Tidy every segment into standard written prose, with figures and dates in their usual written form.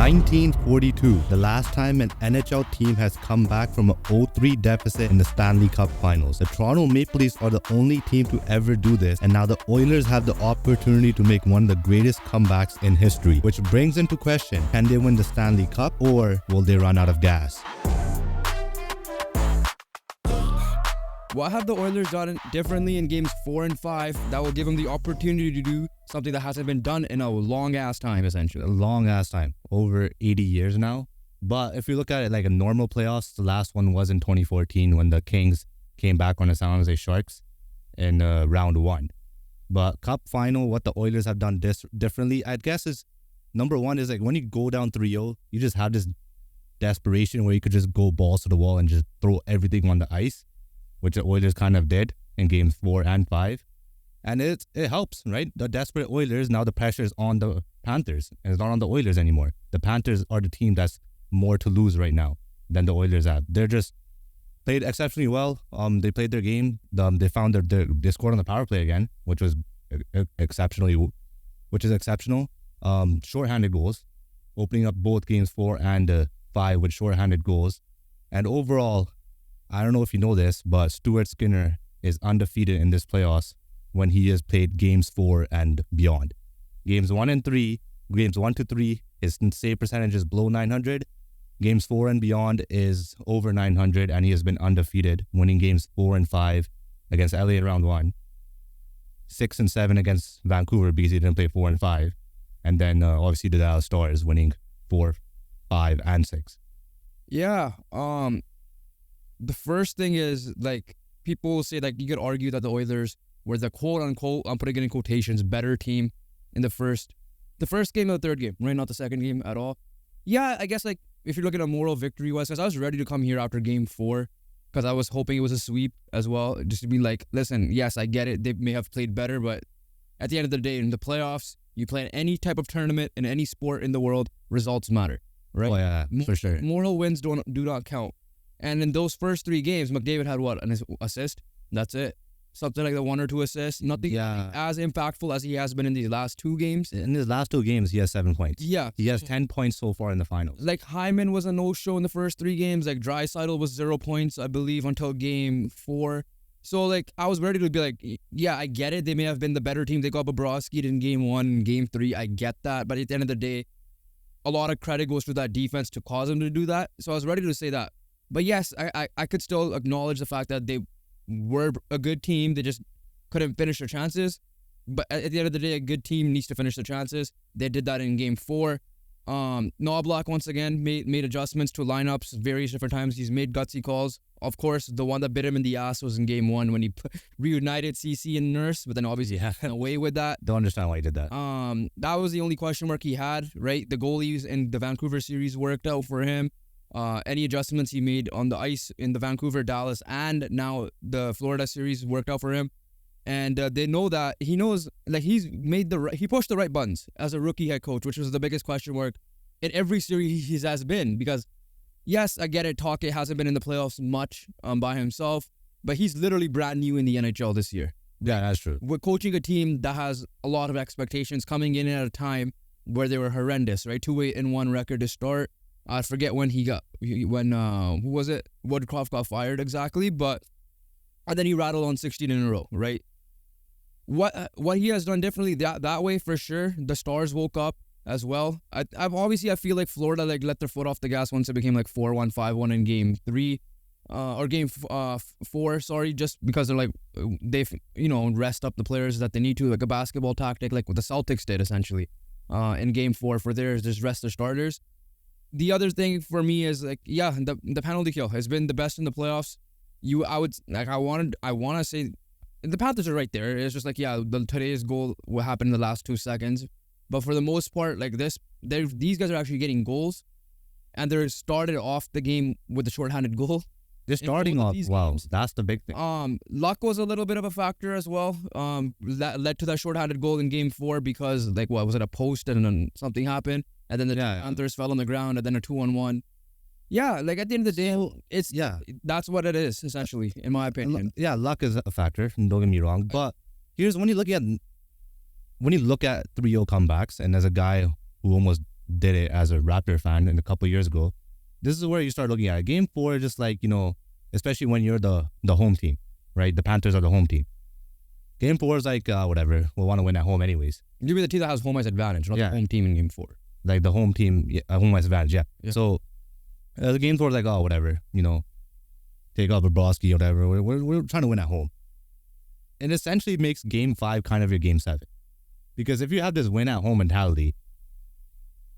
1942, the last time an NHL team has come back from an 0-3 deficit in the Stanley Cup Finals. The Toronto Maple Leafs are the only team to ever do this, and now the Oilers have the opportunity to make one of the greatest comebacks in history, which brings into question, can they win the Stanley Cup or will they run out of gas? What have the Oilers done differently in games 4 and 5 that will give them the opportunity to do something that hasn't been done in a long-ass time, essentially? A long-ass time. Over 80 years now. But if you look at it like a normal playoffs, the last one was in 2014 when the Kings came back on the San Jose Sharks in round 1. But Cup final, what the Oilers have done differently, I guess is, number one is like when you go down 3-0, you just have this desperation where you could just go balls to the wall and just throw everything on the ice, which the Oilers kind of did in games 4 and 5. And it helps, right? The desperate Oilers, now the pressure is on the Panthers, and it's not on the Oilers anymore. The Panthers are the team that's more to lose right now than the Oilers have. They're just played exceptionally well. They played their game. They found they scored on the power play again, which is exceptional. Shorthanded goals, opening up both games 4 and 5 with shorthanded goals. And overall, I don't know if you know this, but Stuart Skinner is undefeated in this playoffs when he has played games 4 and beyond. Games 1 to 3, his save percentage is below 900. Games 4 and beyond is over 900, and he has been undefeated, winning games 4 and 5 against LA in round 1, 6 and 7 against Vancouver because he didn't play 4 and 5, and then obviously the Dallas Stars winning 4, 5, and 6. Yeah, the first thing is, like, people say, like, you could argue that the Oilers were the quote-unquote, I'm putting it in quotations, better team in the first game or the third game, right? Not the second game at all. Yeah, I guess, like, if you're looking at moral victory-wise, because I was ready to come here after game 4, because I was hoping it was a sweep as well, just to be like, listen, yes, I get it, they may have played better, but at the end of the day, in the playoffs, you play in any type of tournament, in any sport in the world, results matter, right? Oh, yeah, for sure. Moral wins do not count. And in those first 3 games, McDavid had what? An assist? That's it. Something like the 1 or 2 assists. Nothing as impactful as he has been in these last 2 games. In his last 2 games, he has 7 points. Yeah. He has 10 points so far in the finals. Like, Hyman was a no-show in the first 3 games. Like, Draisaitl was 0 points, I believe, until game 4. So, like, I was ready to be like, yeah, I get it. They may have been the better team. They got Bobrovsky in game 1 and game 3. I get that. But at the end of the day, a lot of credit goes to that defense to cause them to do that. So I was ready to say that. But yes, I could still acknowledge the fact that they were a good team. They just couldn't finish their chances. But at the end of the day, a good team needs to finish their chances. They did that in game 4. Knoblauch, once again, made adjustments to lineups various different times. He's made gutsy calls. Of course, the one that bit him in the ass was in game 1 when he reunited CC and Nurse, but then obviously had away with that. Don't understand why he did that. That was the only question mark he had, right? The goalies in the Vancouver series worked out for him. Any adjustments he made on the ice in the Vancouver, Dallas, and now the Florida series worked out for him. And they know that he knows, like, he pushed the right buttons as a rookie head coach, which was the biggest question mark in every series he has been. Because, yes, I get it, Tocchet hasn't been in the playoffs much by himself, but he's literally brand new in the NHL this year. Yeah, that's true. We're coaching a team that has a lot of expectations coming in at a time where they were horrendous, right? 2-8-1 record to start. I forget when who was it? Woodcroft got fired exactly, but and then he rattled on 16 in a row, right? What he has done differently that way for sure. The Stars woke up as well. I feel like Florida like let their foot off the gas once it became like 4-1, 5-1 in game 3 or game 4. Sorry, just because they're like they've rest up the players that they need to, like a basketball tactic, like what the Celtics did essentially in game 4 for theirs, just rest their starters. The other thing for me is like, yeah, the penalty kill has been the best in the playoffs. I want to say the Panthers are right there. It's just like, yeah, today's goal what happened in the last 2 seconds. But for the most part, like these guys are actually getting goals, and they're started off the game with the shorthanded goal. They're starting off well. That's the big thing. Luck was a little bit of a factor as well. That led to that shorthanded goal in game 4 because like what was it, a post and then something happened. And then the Panthers fell on the ground, and then a 2-on-1. Yeah, like at the end of the day, that's what it is, essentially, in my opinion. Yeah, luck is a factor, don't get me wrong. But here's when you look at 3-0 comebacks, and as a guy who almost did it as a Raptor fan and a couple years ago. This is where you start looking at it. Game 4 is just like, especially when you're the home team, right? The Panthers are the home team. Game 4 is like, whatever. We'll want to win at home anyways. Give me the team that has home ice advantage, not the home team in Game 4. Like the home team, home ice advantage, yeah. So the Game 4 is like, whatever, take off Bobrovsky, whatever. We're trying to win at home. And essentially makes Game 5 kind of your Game 7. Because if you have this win at home mentality,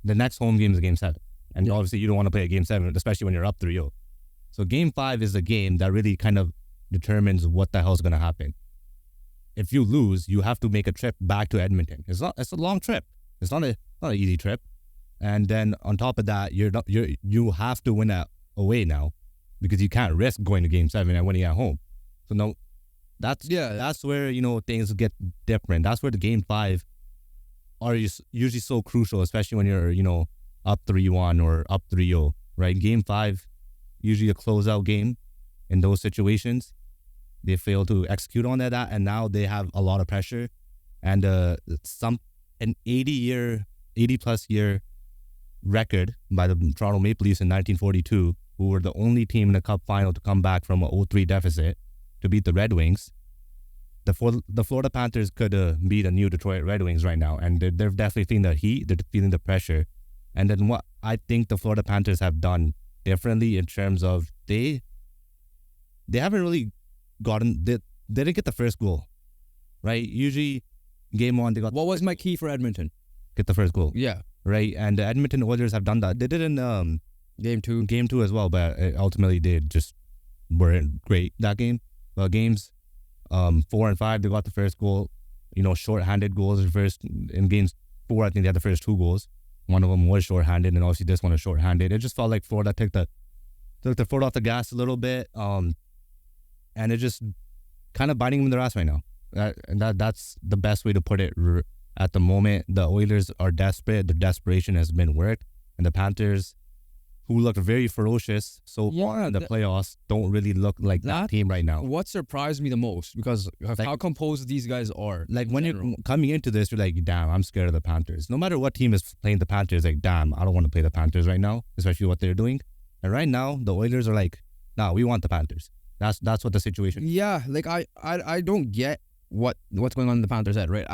the next home game is Game 7. And obviously you don't want to play a Game 7, especially when you're up 3-0. So Game 5 is the game that really kind of determines what the hell is going to happen. If you lose, you have to make a trip back to Edmonton. It's a long trip. It's not an easy trip. And then on top of that, you have to win away now because you can't risk going to Game 7 and winning at home. So no, that's where things get different. That's where the Game 5 are usually so crucial, especially when you're up 3-1 or up 3-0, right? Game 5 usually a closeout game in those situations. They fail to execute on that, and now they have a lot of pressure. And an 80-plus year record by the Toronto Maple Leafs in 1942, who were the only team in the Cup final to come back from a 0-3 deficit to beat the Red Wings. The Florida Panthers could beat the new Detroit Red Wings right now, and they're definitely feeling the heat. They're feeling the pressure. And then what I think the Florida Panthers have done differently in terms of they haven't really gotten, they didn't get the first goal, right? Usually Game 1 they got. What was my key for Edmonton? Get the first goal. Yeah. Right, and the Edmonton Oilers have done that. They did in Game 2. Game 2 as well, but ultimately they just weren't great that game. But games 4 and 5, they got the first goal. Short-handed goals first. In games 4, I think they had the first 2 goals. One of them was short-handed, and obviously this one is short-handed. It just felt like Florida took the foot off the gas a little bit, and it just kind of biting them in the ass right now. That's the best way to put it. At the moment, the Oilers are desperate. The desperation has been worked, and the Panthers, who looked very ferocious so far in the playoffs, don't really look like that team right now. What surprised me the most, because of how composed these guys are. Like when you're coming into this, you're like, damn, I'm scared of the Panthers. No matter what team is playing the Panthers, like, damn, I don't want to play the Panthers right now, especially what they're doing. And right now, the Oilers are like, nah, we want the Panthers. That's what the situation is. Yeah, like I don't get what's going on in the Panthers' head, right?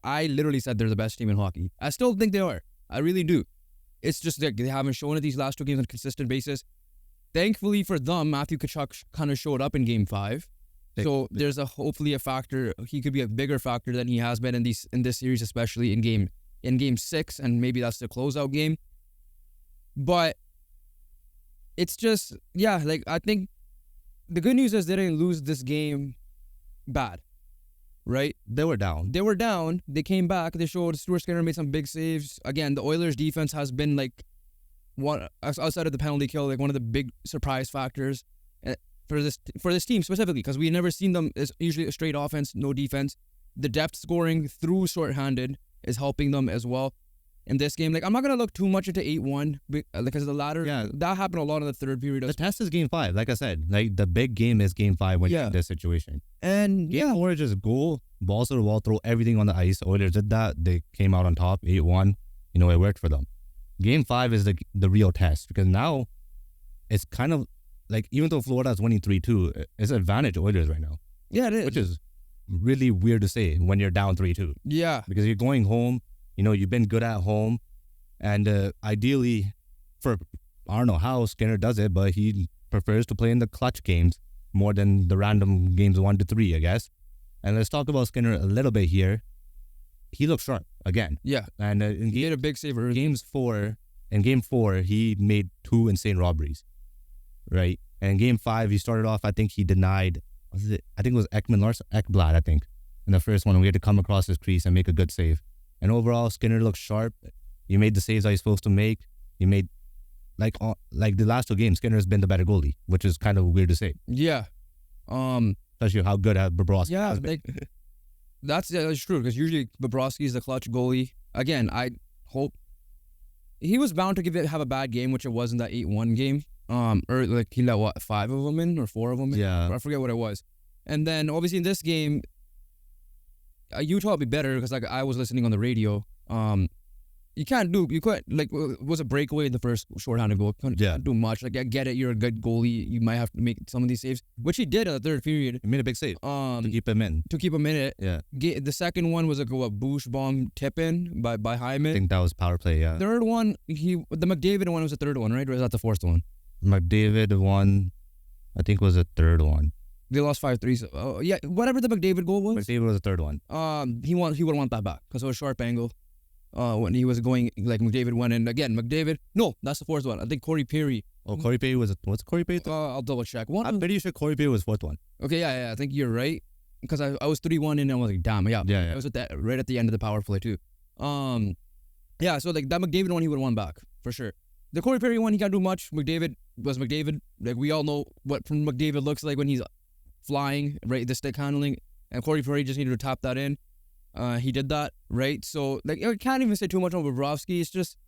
I literally said they're the best team in hockey. I still think they are. I really do. It's just that they haven't shown it these last 2 games on a consistent basis. Thankfully for them, Matthew Tkachuk kind of showed up in Game 5. So there's hopefully a factor. He could be a bigger factor than he has been in this series, especially in Game 6, and maybe that's the closeout game. But it's just, I think the good news is they didn't lose this game bad. Right? They were down. They came back. They showed Stuart Skinner made some big saves. Again, the Oilers' defense has been like one outside of the penalty kill, like one of the big surprise factors for this team specifically, because we never seen them as usually a straight offense, no defense. The depth scoring through shorthanded is helping them as well. In this game, like I'm not gonna look too much into 8-1 because the latter that happened a lot in the third period. The test is Game 5, like I said. Like the big game is Game 5 when you're in this situation. And Game 4 is just goal, balls to the wall, throw everything on the ice. Oilers did that. They came out on top, 8-1. It worked for them. Game 5 is the real test, because now it's kind of like, even though Florida is winning 3-2, it's an advantage Oilers right now. Yeah, it is. Which is really weird to say when you're down 3-2. Yeah. Because you're going home. You've been good at home, and ideally, I don't know how Skinner does it, but he prefers to play in the clutch games more than the random games 1 to 3, I guess. And let's talk about Skinner a little bit here. He looks sharp again. Yeah, and he made a big save. In Game 4, he made 2 insane robberies, right? And in Game 5, he started off. I think he denied. I think it was Ekblad. I think in the first one, we had to come across his crease and make a good save. And overall, Skinner looks sharp. He made the saves that he's supposed to make. He made, like the last 2 games, Skinner's been the better goalie, which is kind of weird to say. Yeah. Especially how good Bobrovsky has been. That's true, because usually Bobrovsky is the clutch goalie. Again, I hope he was bound to have a bad game, which it was in that 8-1 game. Or like he let 5 of them in or 4 of them in? Yeah. I forget what it was. And then obviously in this game, Utah would be better, because like I was listening on the radio. you couldn't, like, it was a breakaway in the first shorthanded goal. Couldn't do much. Like, I get it, you're a good goalie. You might have to make some of these saves, which he did in the third period. He made a big save to keep him in. Yeah. The second one was a boosh bomb tip in by Hyman. I think that was power play, yeah. Third one, the McDavid one was the third one, right? Or is that the fourth one? McDavid one, I think was the third one. They lost 5-3. So, yeah, whatever the McDavid goal was. McDavid was the third one. He would want that back because it was a sharp angle. When he was going, like, McDavid went in again. No, that's the fourth one. I think Corey Perry. Oh, Corey Perry what's Corey Perry? I'll double check. I'm pretty sure Corey Perry was fourth one. Okay, yeah, I think you're right. Because I was 3-1 in and I was like, damn, yeah. I was right at the end of the power play too. Yeah, so like that McDavid one, he would have won back for sure. The Corey Perry one, he can't do much. McDavid was McDavid. Like, we all know what from McDavid looks like when he's flying, right? The stick handling. And Corey Perry just needed to tap that in. He did that, right? So, like, I can't even say too much on Bobrovsky. It's just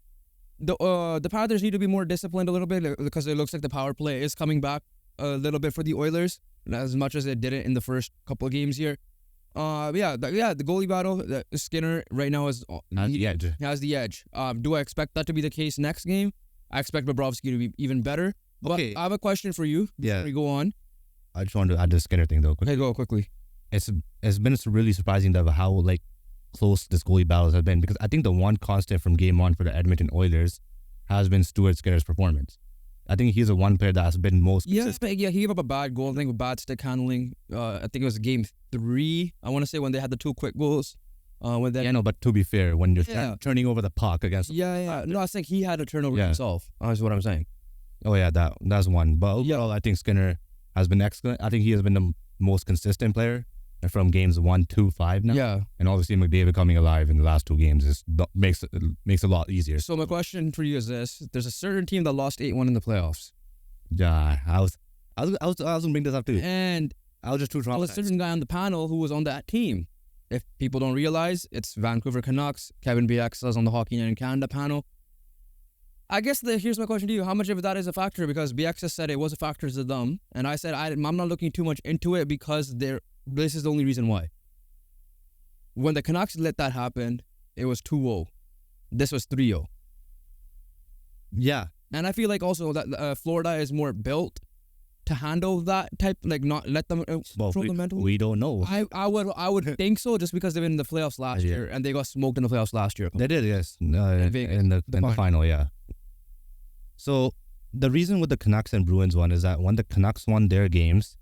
the Panthers need to be more disciplined a little bit because it looks like the power play is coming back a little bit for the Oilers, as much as it didn't in the first couple of games here. The goalie battle, Skinner right now has the edge. Do I expect that to be the case next game? I expect Bobrovsky to be even better. But Okay. I have a question for you before we go on. I just wanted to add the Skinner thing though. Okay, go quickly. It's been really surprising that how like close this goalie battles have been, because I think the one constant from game one for the Edmonton Oilers has been Stuart Skinner's performance. I think he's the one player that has been most consistent. Yeah, he gave up a bad goal, I think, with bad stick handling. I think it was game 3, I want to say, when they had the 2 quick goals. But to be fair, when you're turning over the puck against... No, I think he had a turnover himself. That's what I'm saying. Oh, yeah, that's one. But overall, I think Skinner has been excellent. I think he has been the most consistent player from games 1, 2, 5 now. Yeah. And obviously McDavid coming alive in the last 2 games makes it a lot easier. So my question for you is this. There's a certain team that lost 8-1 in the playoffs. Yeah, I was gonna bring this up too. And I was just too traumatized. a certain guy on the panel who was on that team. If people don't realize, it's Vancouver Canucks. Kevin BX is on the Hockey Night in Canada panel. I guess here's my question to you. How much of that is a factor? Because BX has said it was a factor to them. And I said I'm not looking too much into it because this is the only reason why. When the Canucks let that happen, it was 2-0. This was 3-0. Yeah. And I feel like also that Florida is more built to handle that type, like not let them control the mental. We don't know. I would think so, just because they've been in the playoffs last year and they got smoked in the playoffs last year. They did, yes. In the final, yeah. So the reason with the Canucks and Bruins one is that when the Canucks won their games,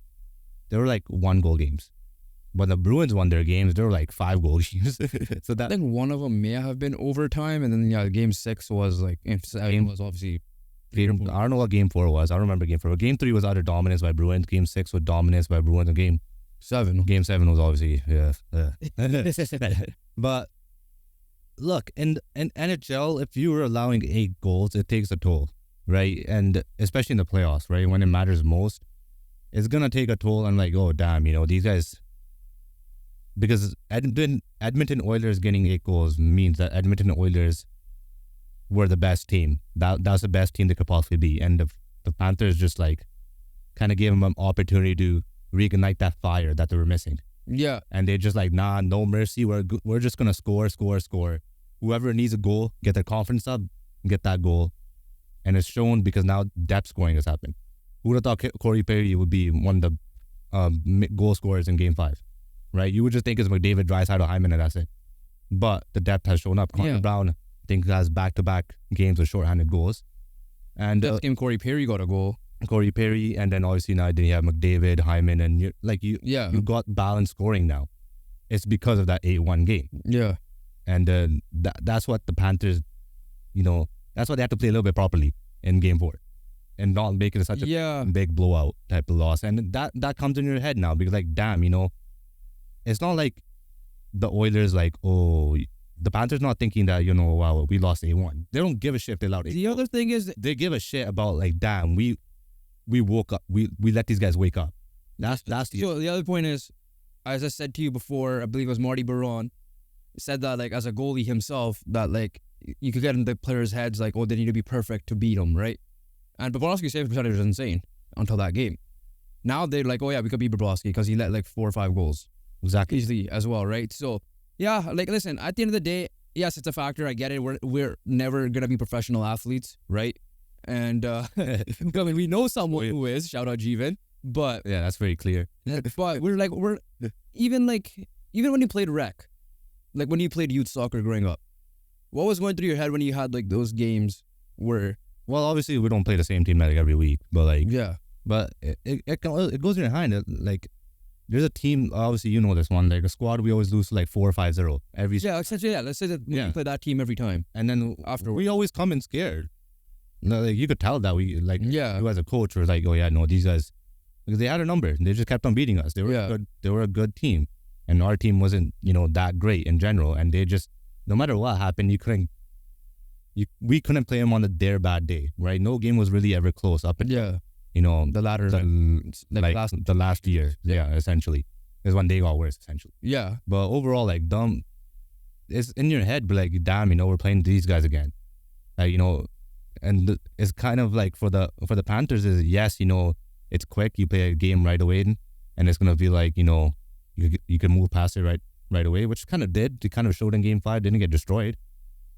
they were like 1-goal games. When the Bruins won their games, they were like 5-goal games. So that, I think one of them may have been overtime, and then game 6 was like game was obviously. I don't know what game 4 was. I don't remember game 4. But game 3 was utter dominance by Bruins. Game 6 was dominance by Bruins. And game 7 was obviously But look, in NHL, if you were allowing 8 goals, it takes a toll, right? And especially in the playoffs, right, when it matters most, it's gonna take a toll. And like, oh damn, these guys. Because Edmonton Oilers getting 8 goals means that Edmonton Oilers were the best team. That's the best team they could possibly be. And the Panthers just like kind of gave them an opportunity to reignite that fire that they were missing. Yeah. And they're just like, nah, no mercy. We're just going to score. Whoever needs a goal, get their confidence up, get that goal. And it's shown because now depth scoring has happened. Who would have thought Corey Perry would be one of the goal scorers in Game 5, right? You would just think it's McDavid, Draisaitl, Hyman, and that's it. But the depth has shown up. Connor Brown, I think, has back-to-back games with shorthanded goals. And that game, Corey Perry got a goal. And then obviously now then you have McDavid, Hyman, and you got balanced scoring now. It's because of that 8-1 game. Yeah. And that's what the Panthers, that's why they have to play a little bit properly in Game 4 and not make it such a big blowout type of loss. And that comes in your head now because, like, damn, it's not like the Oilers, like, oh, the Panthers not thinking that, wow, we lost 8-1. They don't give a shit if they allowed 8. The other thing is, they give a shit about, like, damn, we woke up. We let these guys wake up. That's the other point is, as I said to you before, I believe it was Marty Baron, said that, like, as a goalie himself, that, like, you could get in the players' heads, like, oh, they need to be perfect to beat them, right? And Bobrovsky's save percentage was insane until that game. Now they're like, oh yeah, we could beat Bobrovsky because he let like 4 or 5 goals. Exactly. Easily as well, right? So, yeah, like, listen, at the end of the day, yes, it's a factor. I get it. We're never gonna be professional athletes, right? And I mean, we know someone who is. Shout out Jeevan. But Yeah, that's very clear. but we're even when you played rec, like when you played youth soccer growing up, what was going through your head when you had like those games where Well, obviously we don't play the same team like every week, but like yeah. but it goes in your mind. Like there's a team. Obviously, you know this one. Like a squad, we always lose to like 4 or 5-0 every. Yeah, essentially, yeah. Let's say that Yeah. we play that team every time. And then After we always come in scared. Like you could tell that we like Yeah. you as a coach was like, oh yeah, no, these guys, because they had a number. They just kept on beating us. They were Yeah. good. They were a good team, and our team wasn't that great in general. And they just, no matter what happened, we couldn't play them on their bad day, right? No game was really ever close up until The latter, the last year. Yeah, essentially is when they got worse. Essentially, yeah. but overall, like dumb, it's in your head, but like damn, we're playing these guys again, like and it's kind of like for the Panthers is yes, it's quick. You play a game right away, and it's gonna be like you can move past it right away, which kind of did. They kind of showed in Game 5, didn't get destroyed,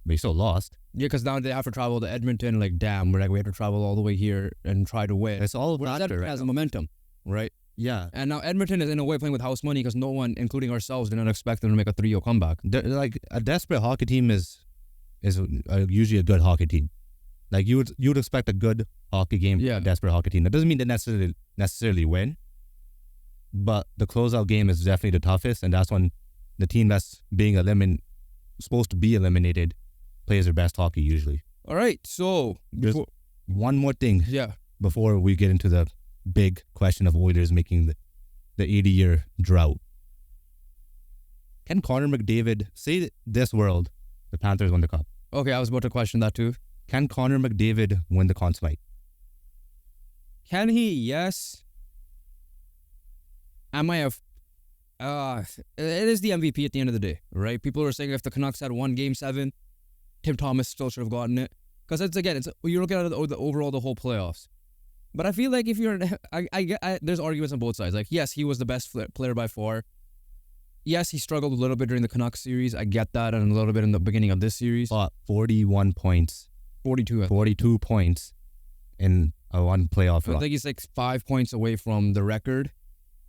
but you still lost. Yeah, because now they have to travel to Edmonton. Like, damn, we have to travel all the way here and try to win. It's all Whereas factor, Edmonton right has now. a momentum, right? Yeah, And now Edmonton is in a way playing with house money because no one, including ourselves, did not expect them to make a 3-0 comeback. they're like a desperate hockey team is usually a good hockey team. Like you would expect a good hockey game from Yeah. a desperate hockey team. That doesn't mean they necessarily win, but the closeout game is definitely the toughest, and that's when the team that's supposed to be eliminated plays their best hockey usually. All right, so There's one more thing yeah, before we get into the big question of Oilers making the 80-year drought. Can Connor McDavid say this world the Panthers won the cup? okay, I was about to question that too. Can Connor McDavid win the Conn Smythe? Can he? Yes. Am I it is the MVP at the end of the day, right? People are saying if the Canucks had won Game 7, Tim Thomas still should have gotten it. Because you're looking at the overall the whole playoffs. But I feel like if you're, there's arguments on both sides. Like, yes, he was the best player by far. Yes, he struggled a little bit during the Canucks series. I get that, and a little bit in the beginning of this series. 41 points, 42 points in a one playoff I run. think he's like 5 points away from the record,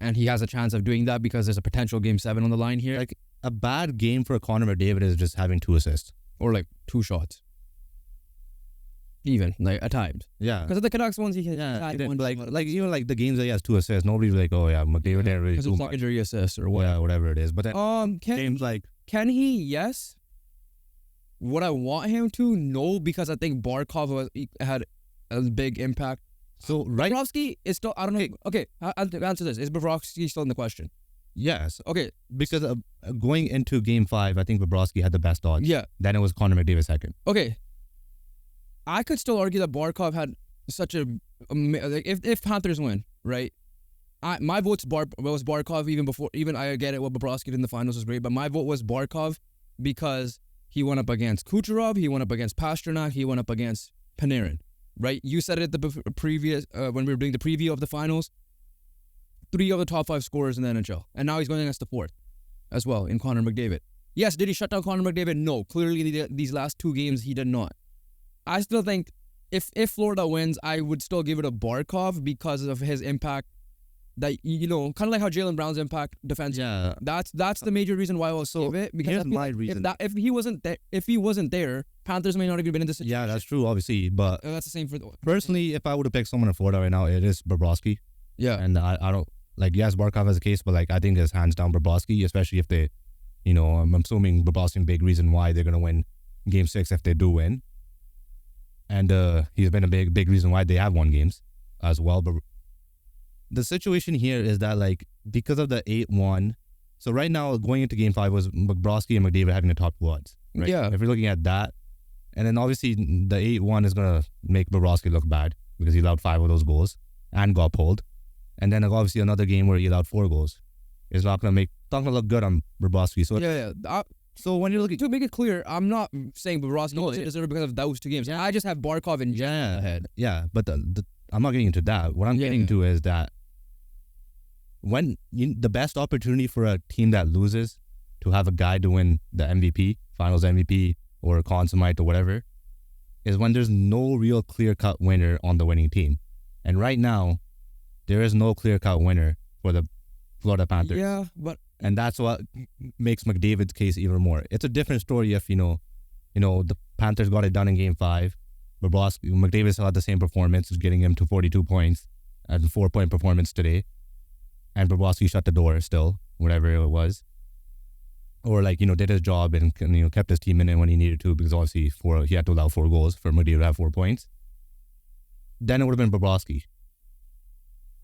and he has a chance of doing that because there's a potential Game 7 on the line here. Like a bad game for Connor McDavid is just having 2 assists. Or like 2 shots. Even, like, at times. Yeah. Because of the Canucks ones, he had one like shot. like the games that he has 2 assists, nobody's like, oh yeah, McDavid didn't really Because do it's much. injury assist or what. Yeah, whatever it is. But then games like Can he? Yes. Would I want him to? No, because I think Barkov had a big impact. so right. Bobrovsky is still, I don't know. Okay, I'll answer this. Is Bobrovsky still in the question? Yes, Okay, because going into Game 5, I think Bobrovsky had the best odds. yeah. Then it was Connor McDavid second. Okay. I could still argue that Barkov had such like if Panthers win, right? My vote's was Barkov even I get it what Bobrovsky did in the finals was great, but my vote was Barkov because he went up against Kucherov, he went up against Pasternak, he went up against Panarin, right? You said it at the previous when we were doing the preview of the finals. 3 of the top 5 scorers in the NHL, and now he's going against the 4th as well in Connor McDavid. Yes, did he shut down Connor McDavid? No, clearly these last 2 games he did not. I still think if Florida wins, I would still give it a Barkov because of his impact. That kind of like how Jaylen Brown's impact defense. Yeah. That's the major reason why I will give it. Because here's my reason. If he wasn't there, Panthers may not even been in this situation. Yeah, that's true, obviously. But That's the same for personally, if I would have picked someone in Florida right now, it is Bobrovsky. Yeah. And I don't like, yes, Barkov has a case, but like I think it's hands down Bobrovsky, especially if they, I'm assuming Bobrovsky a big reason why they're gonna win Game 6 if they do win. And he's been a big reason why they have won games as well. But the situation here is that like because of the 8-1, so right now going into Game 5 was Bobrovsky and McDavid having the top 2 odds. Right? Yeah. If you're looking at that, and then obviously the 8-1 is gonna make Bobrovsky look bad because he allowed 5 of those goals and got pulled. And then obviously another game where he allowed 4 goals. It's not gonna look good on Bobrovsky. So so when you're looking to make it clear, I'm not saying Bobrovsky deserved because of those 2 games. I just have Barkov and ahead. Yeah, but I'm not getting into that. What I'm getting to is that when the best opportunity for a team that loses to have a guy to win the MVP, Finals MVP, or Conn Smythe or whatever, is when there's no real clear-cut winner on the winning team. And right now, there is no clear-cut winner for the Florida Panthers. Yeah, but... And that's what makes McDavid's case even more. It's a different story if, the Panthers got it done in Game 5. McDavid still had the same performance, getting him to 42 points at a 4-point performance today. And Bobrovsky shut the door still, whatever it was. Or did his job and kept his team in it when he needed to, because obviously he had to allow 4 goals for McDavid to have 4 points. Then it would have been Bobrovsky.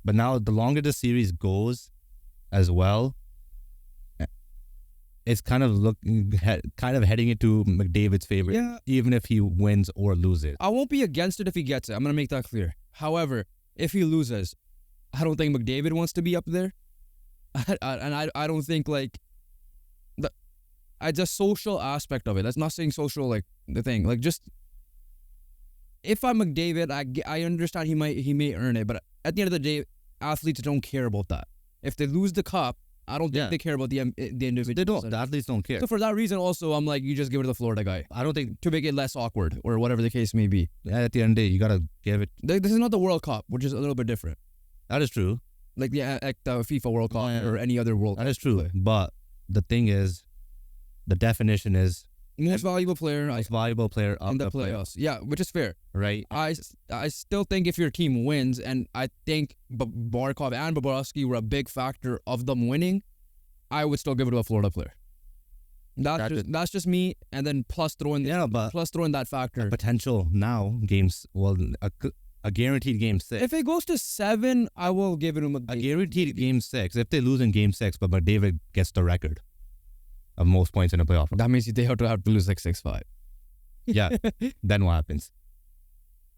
But now the longer the series goes as well, it's kind of heading into McDavid's favor, even if he wins or loses. I won't be against it if he gets it. I'm going to make that clear. However, if he loses, I don't think McDavid wants to be up there. I don't think just social aspect of it. That's not saying social the thing. Just if I'm McDavid, I understand he may earn it, but at the end of the day, athletes don't care about that. If they lose the cup, I don't think they care about the individual. They don't. The athletes don't care. So for that reason, also, I'm you just give it to the Florida guy. I don't think to make it less awkward or whatever the case may be. At the end of the day, you gotta give it. This is not the World Cup, which is a little bit different. That is true. The FIFA World Cup or any other World Cup. That is true. But the thing is, the definition is most valuable player. Most valuable player of in the playoffs. Yeah, which is fair. Right. I still think if your team wins, and I think Barkov and Bobrovsky were a big factor of them winning, I would still give it to a Florida player. That's just me, and then plus throw in that factor. Potential now games. Well, a guaranteed Game 6. If it goes to 7, I will give it to McDavid. A guaranteed Game 6. If they lose in Game 6, but McDavid gets the record of most points in a playoff. That means they have to lose 6-5. Yeah. Then what happens?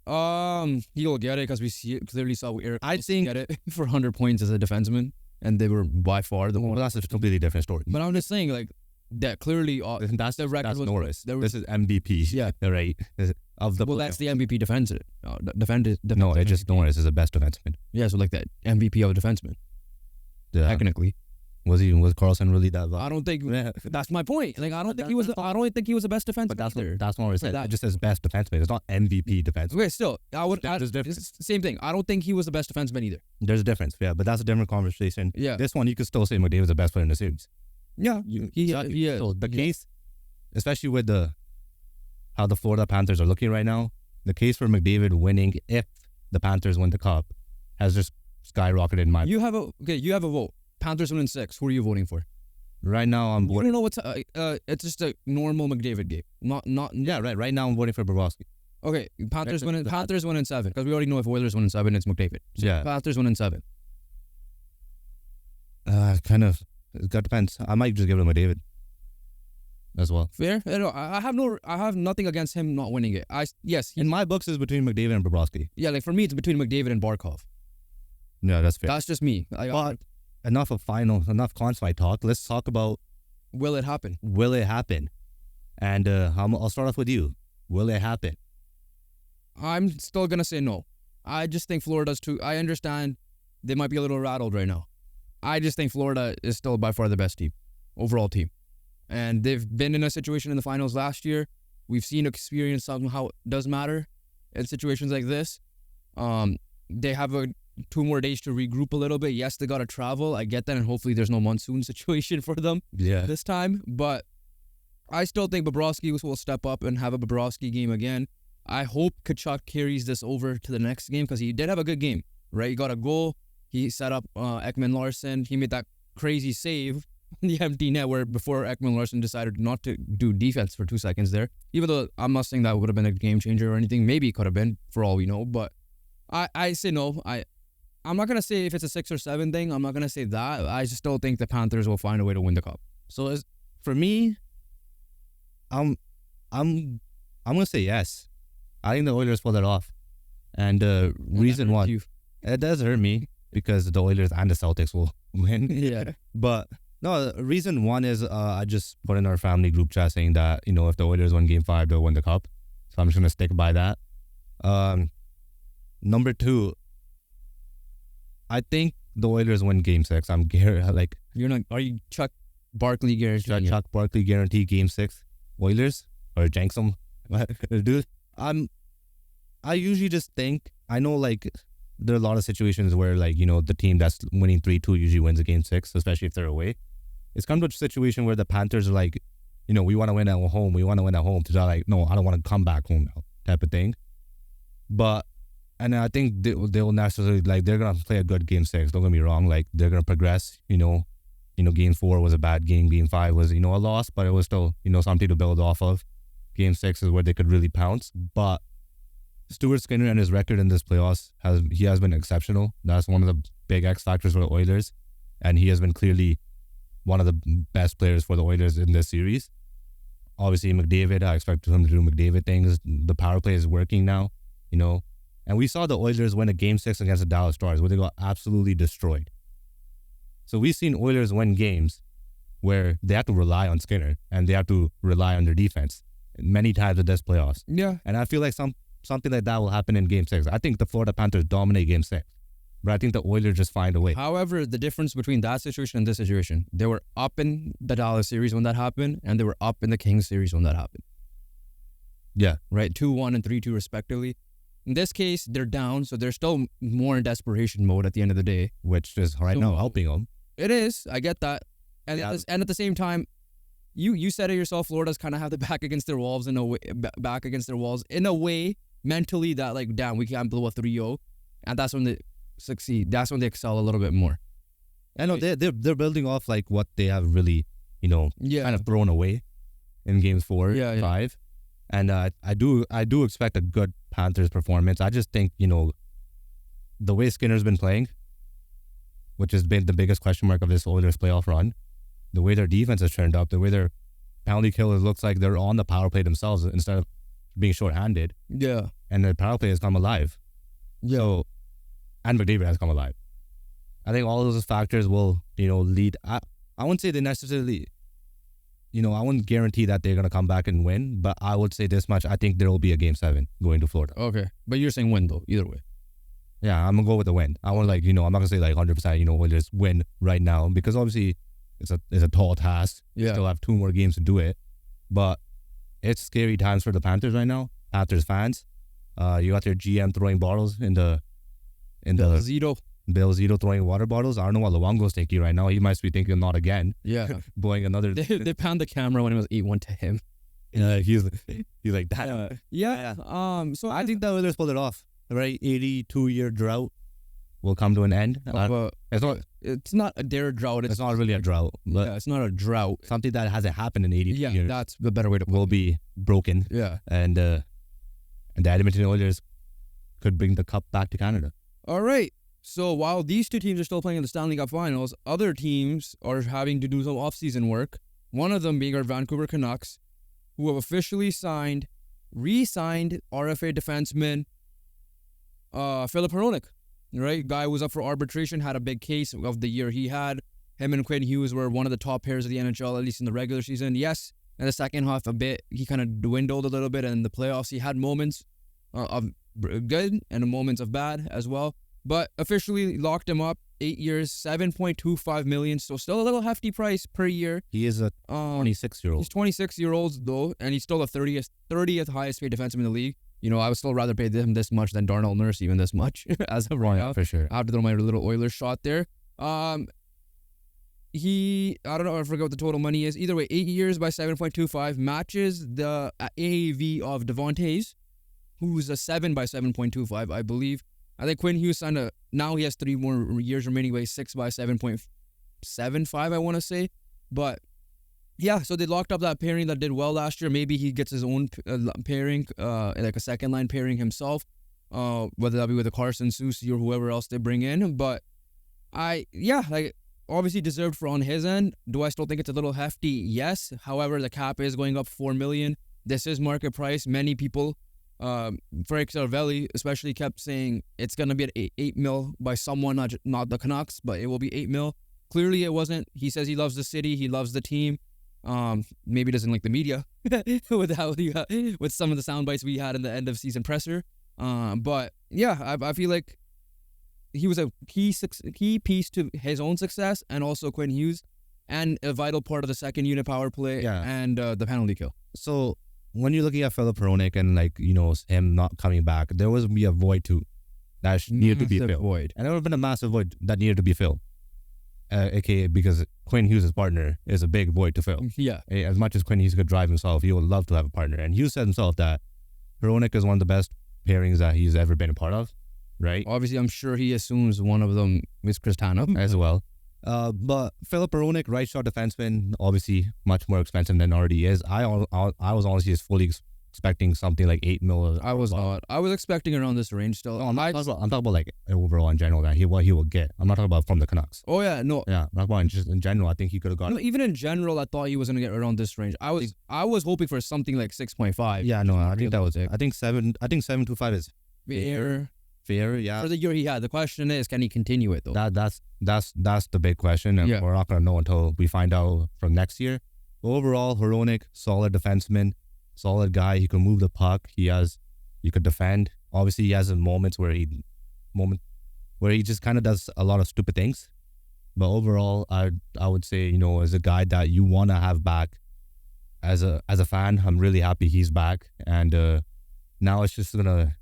He'll get it because we clearly saw Eric get it for 100 points as a defenseman, and they were by far the one. Well, that's a completely different story. But I'm just saying, that clearly that's the record. That's Norris. This is MVP. Yeah, right. That's the MVP defenseman. No, it's just Norris is the best defenseman. Yeah, so that MVP of a defenseman. Yeah. Technically. Was Carlson really that bad? I don't think that's my point. I don't think he was. I don't think he was the best defenseman. But that's what I said. It just says best defenseman. It's not MVP defenseman. Okay, still, there's difference. Same thing. I don't think he was the best defenseman either. There's a difference, yeah, but that's a different conversation. Yeah, this one you could still say McDavid's the best player in the series. Yeah, So the case, especially with how the Florida Panthers are looking right now, the case for McDavid winning if the Panthers win the cup has just skyrocketed in my. You have a vote. Panthers win in 6. Who are you voting for? Right now, I'm voting. You don't know what's it's just a normal McDavid game. Not. Yeah, right. Right now, I'm voting for Bobrovsky. Okay, Panthers win in 7 because we already know if Oilers win in 7, it's McDavid. So yeah, Panthers win in 7. Kind of. It depends. I might just give it to McDavid as well. Fair. I have nothing against him not winning it. In my books, it's between McDavid and Bobrovsky. Yeah, for me, it's between McDavid and Barkov. Yeah, that's fair. That's just me. But enough Conn Smythe talk. Let's talk about will it happen? Will it happen? And I'll start off with you. Will it happen? I'm still gonna say no. I just think Florida's too. I understand they might be a little rattled right now. I just think Florida is still by far the best team, overall team, and they've been in a situation in the finals last year. We've seen experience somehow does matter in situations like this. They have 2 more days to regroup a little bit. Yes, they got to travel. I get that, and hopefully there's no monsoon situation for them this time. But I still think Bobrovsky will step up and have a Bobrovsky game again. I hope Tkachuk carries this over to the next game because he did have a good game, right? He got a goal. He set up Ekman-Larsson. He made that crazy save in the empty net where before Ekman-Larsson decided not to do defense for 2 seconds there. Even though I'm not saying that would have been a game changer or anything. Maybe it could have been for all we know. But I say no. I'm not going to say if it's a 6 or 7 thing. I'm not going to say that. I just still think the Panthers will find a way to win the cup. So for me, I'm going to say yes. I think the Oilers pull it off. And reason why, it does hurt me because the Oilers and the Celtics will win. Yeah. But no, reason one is I just put in our family group chat saying that, if the Oilers win Game 5, they'll win the cup. So I'm just going to stick by that. Number 2, I think the Oilers win Game 6. Are you Barkley guarantee. Chuck Barkley guarantee Game 6 Oilers or jinx them. Dude, I usually just think, I know like there are a lot of situations where like, you know, the team that's winning 3-2 usually wins a Game 6, especially if they're away. It's come to a situation where the Panthers are like, you know, we want to win at home. We want to win at home. So they're like, no, I don't want to come back home now type of thing. But, and I think they'll necessarily, like, they're going to play a good Game 6. Don't get me wrong. Like, they're going to progress, you know, Game 4 was a bad game. Game 5 was, you know, a loss, but it was still, you know, something to build off of. Game 6 is where they could really pounce. But Stuart Skinner and his record in this playoffs, he has been exceptional. That's one of the big X factors for the Oilers. And he has been clearly one of the best players for the Oilers in this series. Obviously, McDavid, I expect him to do McDavid things. The power play is working now, you know. And we saw the Oilers win a Game 6 against the Dallas Stars where they got absolutely destroyed. So we've seen Oilers win games where they have to rely on Skinner and they have to rely on their defense many times in this playoffs. Yeah. And I feel like something like that will happen in Game 6. I think the Florida Panthers dominate Game 6. But I think the Oilers just find a way. However, the difference between that situation and this situation, they were up in the Dallas series when that happened, and they were up in the Kings series when that happened. Yeah. Right? 2-1 and 3-2 respectively. In this case, they're down, so they're still more in desperation mode at the end of the day. Which is right now helping them. It is. I get that. And, Yeah. and at the same time, you said it yourself, Florida's kind of have the back against their walls in a way, mentally, that like, damn, we can't blow a 3-0. And that's when they succeed. That's when they excel a little bit more. I know they're building off like what they have really, you know, kind of thrown away in Games 4, 5. And I do expect a good Panthers performance. I just think, you know, the way Skinner's been playing, which has been the biggest question mark of this Oilers playoff run, the way their defense has turned up, the way their penalty killers looks like they're on the power play themselves instead of being shorthanded. Yeah. And the power play has come alive. Yeah. So, and McDavid has come alive. I think all of those factors will, you know, lead. I wouldn't say they necessarily, you know, I wouldn't guarantee that they're going to come back and win, but I would say this much. I think there will be a Game 7 going to Florida. Okay. But you're saying win, though, either way. Yeah, I'm going to go with the win. I want, like, you know, I'm not going to say like 100%, you know, Oilers win right now because obviously it's a tall task. Yeah. Still have 2 more games to do it. But it's scary times for the Panthers right now. Panthers fans. You got their GM throwing bottles in the Zito. Bill Zito throwing water bottles. I don't know what Luongo's thinking right now. He must be thinking not again. Yeah. Blowing another. They pound the camera when it was 8-1 to him. He's like that. Yeah. So I think the Oilers pulled it off. A very 82-year drought will come to an end. It's not their drought. It's not really a drought. But it's not a drought. something that hasn't happened in 82 years. That's the better way to put will be broken. Yeah. And the Edmonton Oilers could bring the cup back to Canada. All right. So while these two teams are still playing in the Stanley Cup Finals, other teams are having to do some off-season work. One of them being our Vancouver Canucks, who have officially re-signed RFA defenseman Filip Hronek. Right, guy was up for arbitration, had a big case of the year he had. Him and Quinn Hughes were one of the top pairs of the NHL, at least in the regular season. Yes, in the second half a bit, he kind of dwindled a little bit, and in the playoffs he had moments of good and moments of bad as well. But officially locked him up, 8 years, $7.25 million. So still a little hefty price per year. He is a 26-year-old. He's 26-year-old though, and he's still the 30th highest paid defenseman in the league. You know, I would still rather pay him this much than Darnell Nurse, even this much as of right now. For sure. I have to throw my little Oilers shot there. I don't know, I forget what the total money is. Either way, 8 years by 7.25 matches the AAV of Devontae's, who's a 7 by 7.25, I believe. I think Quinn Hughes signed now he has 3 more years remaining, by 6 by 7.75, I want to say. But yeah, so they locked up that pairing that did well last year. Maybe he gets his own pairing, like a second line pairing himself, whether that be with a Carson Soucy or whoever else they bring in. But obviously deserved for on his end. Do I still think it's a little hefty? Yes. However, the cap is going up $4 million. This is market price. Many people, Frank Cervelli especially, kept saying it's going to be at $8 million by someone, not the Canucks, but it will be $8 million. Clearly it wasn't. He says he loves the city. He loves the team. Maybe doesn't like the media with some of the sound bites we had in the end of season presser. But yeah, I feel like he was a key piece to his own success, and also Quinn Hughes. and a vital part of the second unit power play and the penalty kill. So when you're looking at Filip Hronek and him not coming back, there was be a void too that needed to be filled. Void. And there would have been a massive void that needed to be filled. AKA because Quinn Hughes' partner is a big void to fill. Yeah. As much as Quinn Hughes could drive himself, he would love to have a partner. And Hughes said himself that Hronek is one of the best pairings that he's ever been a part of, right? Obviously, I'm sure he assumes one of them is Cristano as well. But Filip Hronek, right shot defenseman, obviously much more expensive than already is. I was honestly just fully expecting something like $8 million. I was not. I was expecting around this range still. No, I'm talking about like overall in general that what he will get. I'm not talking about from the Canucks. Oh yeah, no. Yeah, I'm talking about just in general. I think he could have got. No, even in general, I thought he was gonna get around this range. I was hoping for something like 6.5. Yeah, no, I think that was it. I think 7.25 is fair. Yeah. For the year he had. The question is, can he continue it though? That's the big question, and we're not gonna know until we find out from next year. Overall, Hronek, solid defenseman. Solid guy. He can move the puck. He could defend. Obviously, he has moments where he just kind of does a lot of stupid things. But overall, I would say, as a guy that you want to have back as a fan, I'm really happy he's back. And now it's just gonna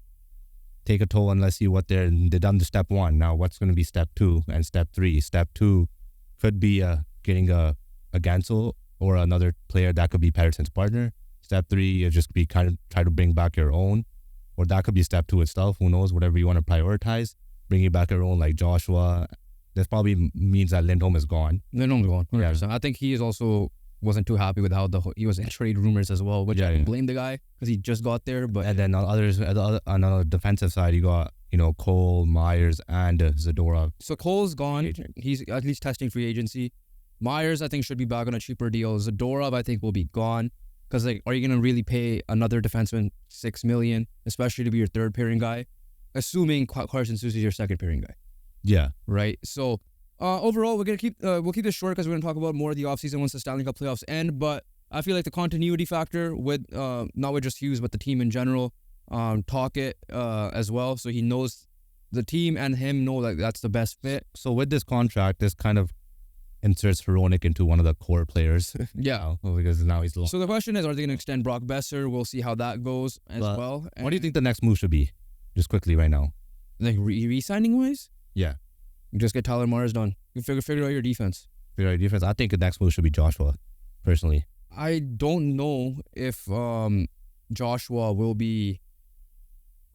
take a toll and let's see what they're done to step 1. Now, what's gonna be step 2 and step 3? Step 2 could be getting a Gansel or another player that could be Pettersson's partner. Step 3 is just be kind of try to bring back your own, or that could be step 2 itself. Who knows? Whatever you want to prioritize, bringing back your own like Joshua. This probably means that Lindholm is gone. Lindholm's gone. 100%. Yeah. I think he wasn't too happy with how he was in trade rumors as well, which I blame the guy because he just got there. But and then on the defensive side, you got Cole, Myers, and Zadorov. So Cole's gone. He's at least testing free agency. Myers, I think, should be back on a cheaper deal. Zadorov, I think, will be gone. Because are you going to really pay another defenseman $6 million, especially to be your third pairing guy, assuming Carson Soucy is your second pairing guy? Yeah. Right. So overall, we're gonna keep this short because we're gonna talk about more of the offseason once the Stanley Cup playoffs end. But I feel like the continuity factor with not with just Hughes but the team in general, talk it as well, so he knows the team and him know that that's the best fit. So with this contract, this kind of inserts Hronek into one of the core players. Yeah. Because now he's lost. So the question is, are they going to extend Brock Besser? We'll see how that goes as well. And what do you think the next move should be? Just quickly right now. Like re-signing wise? Yeah. Just get Tyler Myers done. You figure out your defense. I think the next move should be Joshua, personally. I don't know if Joshua will be...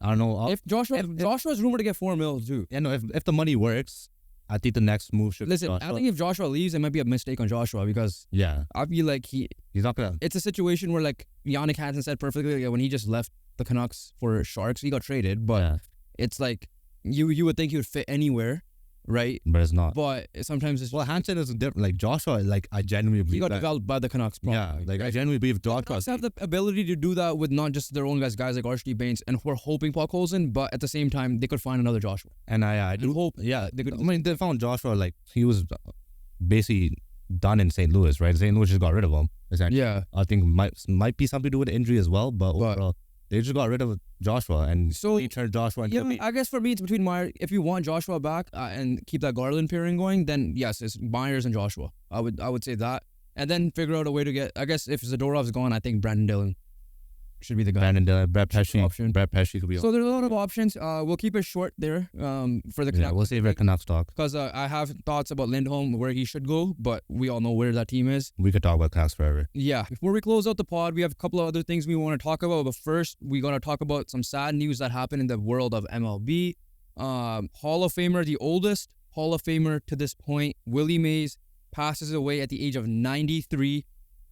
I don't know. If Joshua's rumored to get $4 million too. Yeah, no, if the money works, I think the next move should be Joshua. I think if Joshua leaves, it might be a mistake on Joshua because I feel like he's not gonna. It's a situation where like Yannick Hansen said perfectly, like, when he just left the Canucks for Sharks, he got traded, but it's like you would think he would fit anywhere, right? But it's not. But sometimes it's Hansen is different. Like Joshua, like I genuinely believe he got developed by the Canucks. Probably, yeah, like I genuinely believe Joshua. The Canucks have the ability to do that with not just their own guys like Archie Baines, and we're hoping Puck Olsen, but at the same time they could find another Joshua. And I do hope. Yeah, they could. I mean, they found Joshua like he was basically done in St. Louis, right? St. Louis just got rid of him. Essentially. Yeah, I think might be something to do with the injury as well, but overall. They just got rid of Joshua, and so he turned Joshua into me. I guess for me, it's between Myers. If you want Joshua back and keep that Garland pairing going, then yes, it's Myers and Joshua. I would say that, and then figure out a way to get. I guess if Zadorov's gone, I think Brandon Dillon should be the guy. Brandon Dillon, Brett Pesci could be. So there's a lot of options. We'll keep it short there. For the Canucks. Yeah, we'll save our Canucks talk because I have thoughts about Lindholm where he should go, but we all know where that team is. We could talk about Canucks forever. Yeah. Before we close out the pod, we have a couple of other things we want to talk about. But first, we're gonna talk about some sad news that happened in the world of MLB. Hall of Famer, the oldest Hall of Famer to this point, Wille Mays, passes away at the age of 93,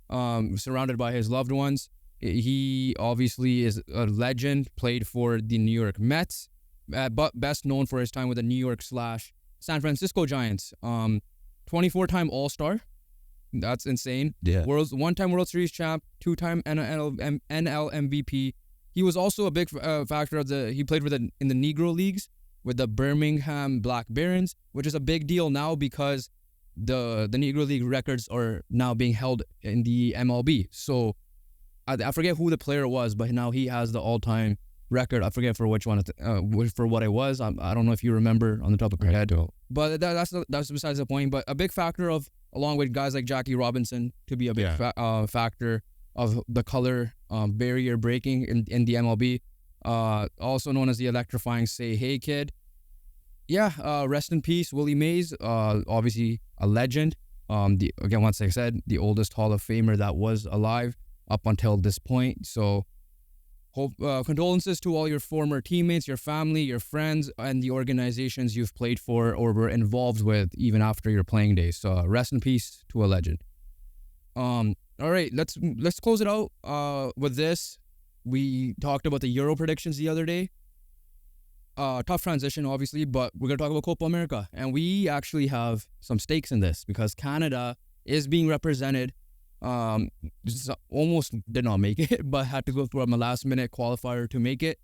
surrounded by his loved ones. He obviously is a legend, played for the New York Mets, but best known for his time with the New York / San Francisco Giants. 24-time All-Star. That's insane. Yeah. One-time World Series champ, 2-time NL MVP. He was also a big factor of he played in the Negro Leagues with the Birmingham Black Barons, which is a big deal now because the Negro League records are now being held in the MLB. So I forget who the player was, but now he has the all-time record. I forget for which one, for what it was. I don't know if you remember on the top of your head. But that's besides the point. But a big factor of along with guys like Jackie Robinson to be a big factor of the color barrier breaking in the MLB. Also known as the electrifying Say Hey Kid. Yeah, rest in peace, Wille Mays. Obviously a legend. Again, once I said, the oldest Hall of Famer that was alive up until this point. So, condolences to all your former teammates, your family, your friends, and the organizations you've played for or were involved with even after your playing days. So, rest in peace to a legend. All right, let's close it out with this. We talked about the Euro predictions the other day. Tough transition, obviously, but we're going to talk about Copa America. And we actually have some stakes in this because Canada is being represented. Almost did not make it, but had to go through a last-minute qualifier to make it.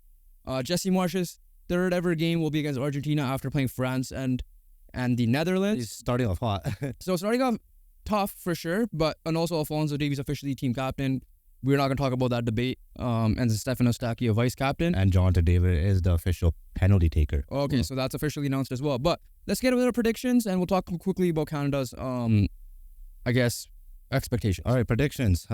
Jesse Marsh's third ever game will be against Argentina after playing France and the Netherlands. He's starting off hot. So starting off tough for sure, and also Alphonso Davies officially team captain. We're not going to talk about that debate. And Stefano Stacchio, vice captain. And Jonathan David is the official penalty taker. Okay, so that's officially announced as well. But let's get into the predictions, and we'll talk quickly about Canada's, expectations. All right, predictions.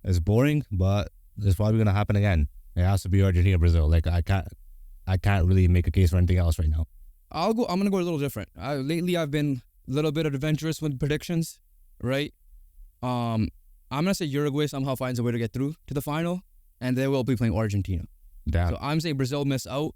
It's boring, but it's probably going to happen again. It has to be Argentina, Brazil. Like, I can't really make a case for anything else right now. I'm going to go a little different. Lately, I've been a little bit adventurous with predictions, right? I'm going to say Uruguay somehow finds a way to get through to the final, and they will be playing Argentina. Damn. So I'm saying Brazil miss out.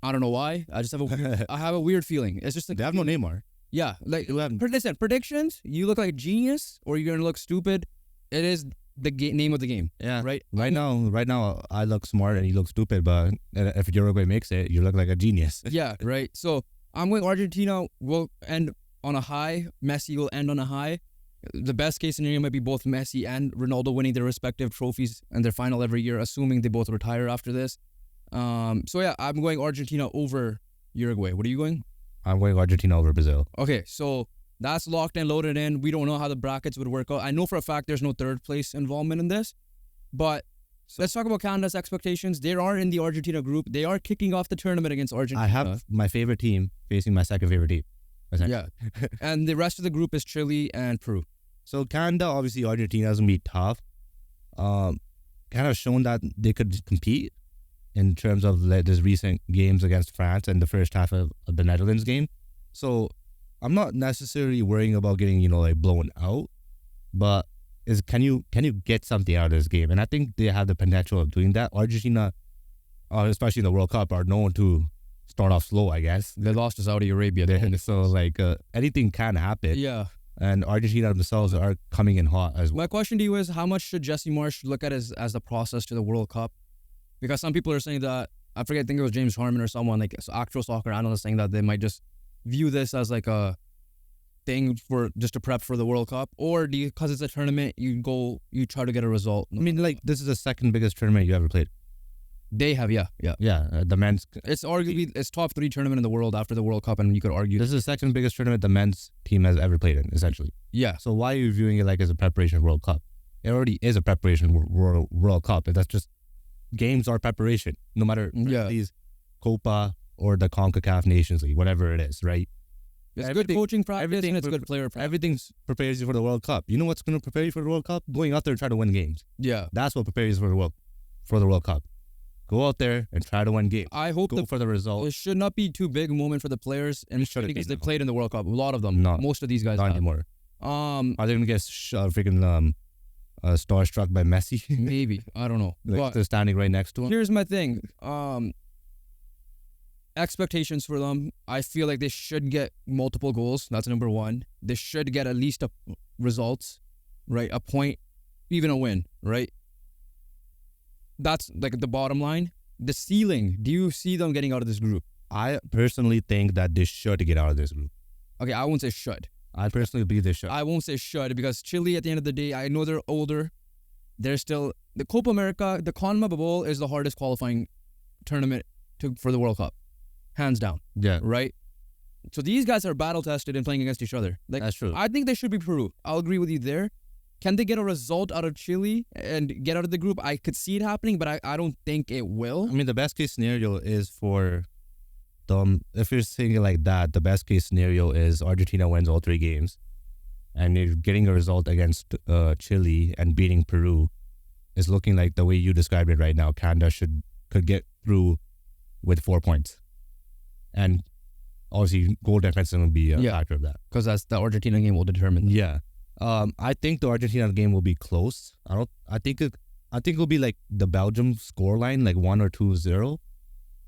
I don't know why. I just have a weird feeling. It's just like they have no Neymar. Yeah. Like, listen, predictions, you look like a genius or you're going to look stupid. It is the name of the game. Yeah. Right? Right now, I look smart and you look stupid, but if Uruguay makes it, you look like a genius. Yeah, right. So I'm going Argentina will end on a high. Messi will end on a high. The best case scenario might be both Messi and Ronaldo winning their respective trophies and their final every year, assuming they both retire after this. So yeah, I'm going Argentina over Uruguay. What are you going? I'm going Argentina over Brazil. Okay, so that's locked and loaded in. We don't know how the brackets would work out. I know for a fact there's no third place involvement in this, but let's talk about Canada's expectations. They are in the Argentina group. They are kicking off the tournament against Argentina. I have my favorite team facing my second favorite team. Yeah, and the rest of the group is Chile and Peru. So Canada, obviously Argentina is going to be tough. Kind of shown that they could compete in terms of this recent games against France and the first half of the Netherlands game. So I'm not necessarily worrying about getting, blown out, but can you get something out of this game? And I think they have the potential of doing that. Argentina, especially in the World Cup, are known to start off slow, I guess. They lost to Saudi Arabia. So anything can happen. Yeah. And Argentina themselves are coming in hot as well. My question to you is, how much should Jesse Marsh look at as the process to the World Cup? Because some people are saying that, I think it was James Harmon or someone, like actual soccer analyst, saying that they might just view this as like a thing for just to prep for the World Cup, or do you, because it's a tournament, you try to get a result? I mean, this is the second biggest tournament you ever played. They have, yeah. The men's. It's arguably top 3 tournament in the world after the World Cup, and you could argue this is the second biggest tournament the men's team has ever played in, essentially. Yeah. So why are you viewing it like as a preparation for World Cup? It already is a preparation for World Cup. That's just games are preparation, no matter these Copa or the CONCACAF Nations League, whatever it is, right? It's good coaching practice and it's good player practice. Everything prepares you for the World Cup. You know what's going to prepare you for the World Cup? Going out there and try to win games. Yeah. That's what prepares you for the World Cup. Go out there and try to win games. I hope for the result. It should not be too big a moment for the players, and because they played in the World Cup. A lot of them. No. Most of these guys not anymore. Are they going to get freaking starstruck by Messi? Maybe. I don't know. Like they're standing right next to him? Here's my thing. Expectations for them. I feel like they should get multiple goals. That's number one. They should get at least results, right? A point, even a win, right? That's like the bottom line. The ceiling, do you see them getting out of this group? I personally think that they should get out of this group. Okay, I won't say should. I personally believe they should. I won't say should because Chile, at the end of the day, I know they're older. They're still... The Copa America, the Conn Smythe Bowl is the hardest qualifying tournament for the World Cup. Hands down. Yeah. Right? So these guys are battle-tested and playing against each other. That's true. I think they should be Peru. I'll agree with you there. Can they get a result out of Chile and get out of the group? I could see it happening, but I don't think it will. I mean, the best case scenario is for them. If you're thinking like that, the best case scenario is Argentina wins all 3 games, and you're getting a result against Chile and beating Peru, it's looking like the way you described it right now, Canada could get through with 4 points. And obviously, goal difference will be a factor of that. Because that's the Argentina game will determine that. Yeah. I think the Argentina game will be close. I think it'll be like the Belgium scoreline, like 1 or 2-0.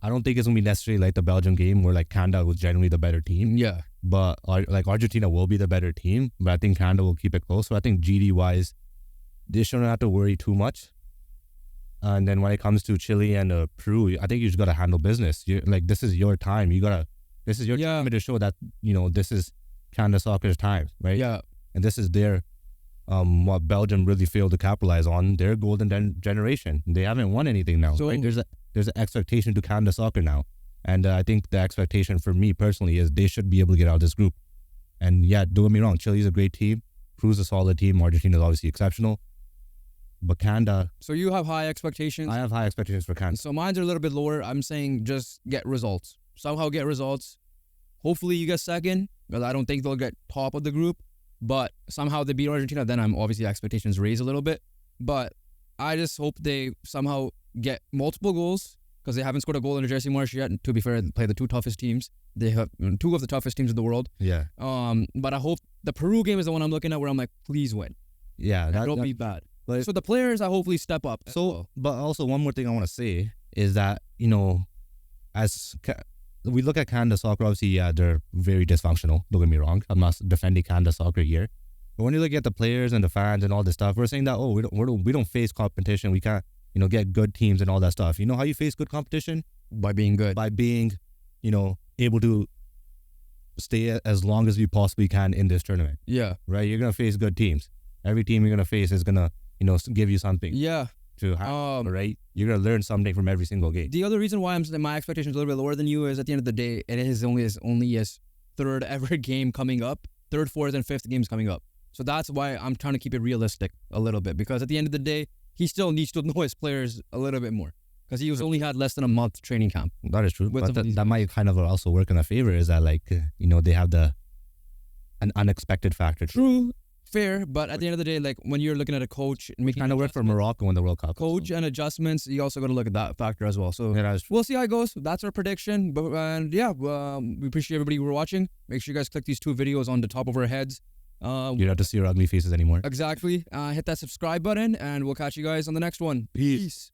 I don't think it's going to be necessarily like the Belgium game where like Canada was generally the better team. Yeah. But like Argentina will be the better team, but I think Canada will keep it close. So I think GD-wise, they shouldn't have to worry too much. And then when it comes to Chile and Peru, I think you just got to handle business. This is your time. This is your time to show that, this is Canada soccer's time, right? Yeah. And this is their, what Belgium really failed to capitalize on, their golden generation. They haven't won anything now, right? There's an expectation to Canada soccer now. And I think the expectation for me personally is they should be able to get out of this group. And yeah, don't get me wrong, Chile's a great team. Peru's a solid team. Argentina is obviously exceptional. But Canada... So you have high expectations? I have high expectations for Canada. So mine's are a little bit lower. I'm saying just get results. Somehow get results. Hopefully you get second, because I don't think they'll get top of the group. But somehow they beat Argentina, then I'm obviously expectations raise a little bit. But I just hope they somehow get multiple goals, because they haven't scored a goal in a jersey march yet. And to be fair, they play the two toughest teams. They have two of the toughest teams in the world. Yeah. But I hope the Peru game is the one I'm looking at where I'm like, please win. Yeah. Don't be bad. So the players, I hopefully step up. But also one more thing I want to say is that, as we look at Canada soccer, obviously, yeah, they're very dysfunctional. Don't get me wrong. I'm not defending Canada soccer here. But when you look at the players and the fans and all this stuff, we're saying that, we don't face competition. We can't, get good teams and all that stuff. You know how you face good competition? By being good. By being, able to stay as long as we possibly can in this tournament. Yeah. Right? You're going to face good teams. Every team you're going to face is going to, give you something. Yeah. To have, right? You're going to learn something from every single game. The other reason why my expectations are a little bit lower than you is at the end of the day, it is only his third ever game coming up. Third, fourth, and fifth games coming up. So that's why I'm trying to keep it realistic a little bit, because at the end of the day, he still needs to know his players a little bit more, because he only had less than a month training camp. That is true. But that might kind of also work in a favor, is that they have an unexpected factor. True. Fair, but at the end of the day, like when you're looking at a coach, we kind of work for Morocco in the World Cup. Coach and adjustments, you also got to look at that factor as well. So we'll see how it goes. That's our prediction. But we appreciate everybody who were watching. Make sure you guys click these 2 videos on the top of our heads. You don't have to see our ugly faces anymore. Exactly. Hit that subscribe button, and we'll catch you guys on the next one. Peace.